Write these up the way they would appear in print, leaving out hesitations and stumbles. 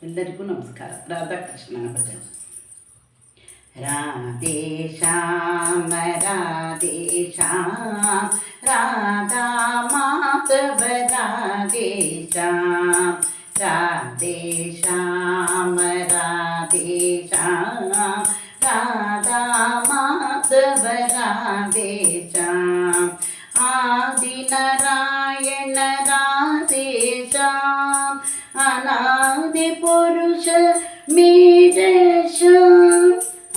ಎಲ್ಲರಿಗೂ ನಮಸ್ಕಾರ. ರಾಧಾಕೃಷ್ಣನ ಭಜನೆ. ರಾಧೇ ಶ್ಯಾಮ ರಾಧೇ ಶ್ಯಾಮ ರಾಧಾ ಮಾಧವ ರಾಧೇ ಶ್ಯಾಮ ರಾಧೇ ಶ್ಯಾಮ ರಾಧೇ ಶ್ಯಾಮ ರಾಧಾ ಮಾಧವ ರಾಧೇ ಶ್ಯಾಮ ಆದಿ ನಾರಾಯಣ ರಾಧೇ ಶ್ಯಾಮ ಅನಾದಿ ಪುರುಷ ಮೀರೇಶ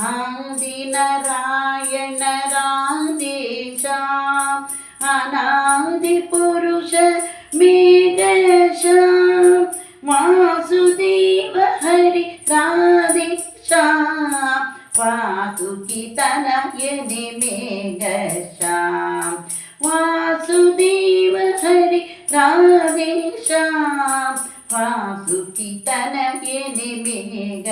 ಆದಿ ನಾರಾಯಣ ರಾಧೇ ಶ್ಯಾಮ ಅನಾದಿ ಪುರುಷ ಮೀರೇಶ ವಾಸುದೇವ ಹರಿ ರಾಧೇ ಶ್ಯಾಮ ವಾಸುಕಿ ತನಯನೆ ಮೇಘ ಶ್ಯಾಮ ವಾಸುದೇವ ಹರಿ ರಾಧೇ ಶ್ಯಾಮ ವಾಸುಕಿ ತನಯನೆ ಮೇಘ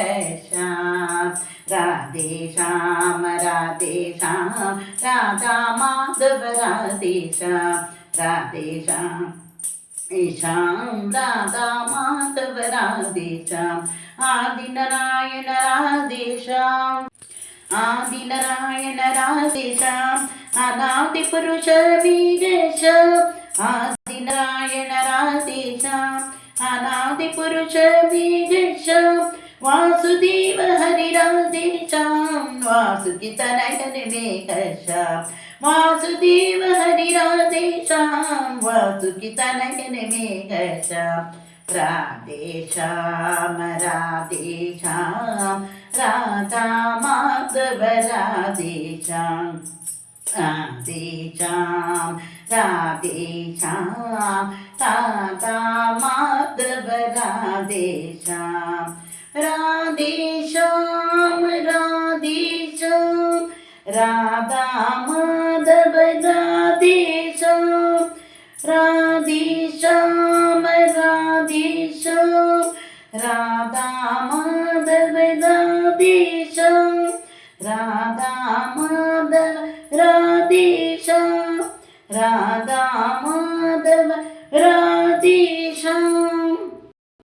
ಶ್ಯಾಮ ರಾಧೇ ಶ್ಯಾಮ ರಾಧೇ ಶ್ಯಾಮ ರಾಧಾ ಮಾಧವ ರಾಧೇ ಶ್ಯಾಮ ರಾಧೇ ಶ್ಯಾಮ ಶ್ಯಾಮ ರಾಧಾ ಮಾಧವ ರಾಧೇ ಶ್ಯಾಮ ಆದಿ ನಾರಾಯಣ ರಾಧೇ ಶ್ಯಾಮ ಆದಿ ನಾರಾಯಣ ರಾಧೇ ಶ್ಯಾಮ ಅನಾದಿ ಪುರುಷ ವೀರೇಶ ಆದಿ ನಾರಾಯಣ ರಾಧೇ ಶ್ಯಾಮ ಅನಾದಿ ಪುರುಷ ವೀರೇಶ ವಾಸುದೇವ ಹರಿ ರಾಧೇ ಶ್ಯಾಮ ವಾಸುಕಿ ತನಯನೆ ಮೇಘ ಶ್ಯಾಮ ವಾಸುದೇವ ಹರಿ ರಾಧೇ ಶ್ಯಾಮ ವಾಸುಕಿ ತನಯನೆ ಮೇಘ ಶ್ಯಾಮ ರಾಧೇ ಶ್ಯಾಮ ರಾಧೇ ಶ್ಯಾಮ ರಾಧಾ ಮಾಧವ ರಾಧೇ ಶ್ಯಾಮ ರಾಧೇ ಶ್ಯಾಮ ರಾಧೇ ಶ್ಯಾಮ ರಾಧಾ ಮಾಧವ ರಾಧೇ ಶ್ಯಾಮ ರಾಧೇ ಶ್ಯಾಮ ರಾಧೇ ಶ್ಯಾಮ ರಾಧಾ ಮಾಧವ ರಾಧೇ ಶ್ಯಾಮ ರಾಧೇ ಶ್ಯಾಮ ರಾಧೇ ಶ್ಯಾಮ ರಾಧಾ ಮಾಧವ ರಾಧೇ ಶ್ಯಾಮ ರಾಧಾ ಮಾಧವ ರಾಧೇ ಶ್ಯಾಮ ರಾಧಾ